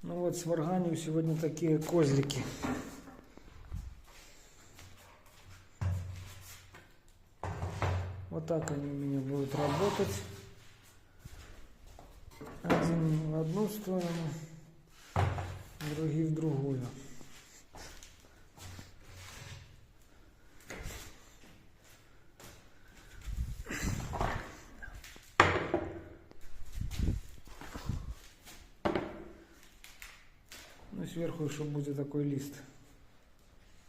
Ну вот, сварганю сегодня такие козлики. Вот так они у меня будут работать. Один в одну сторону, другие в другую. Ну, сверху еще будет такой лист.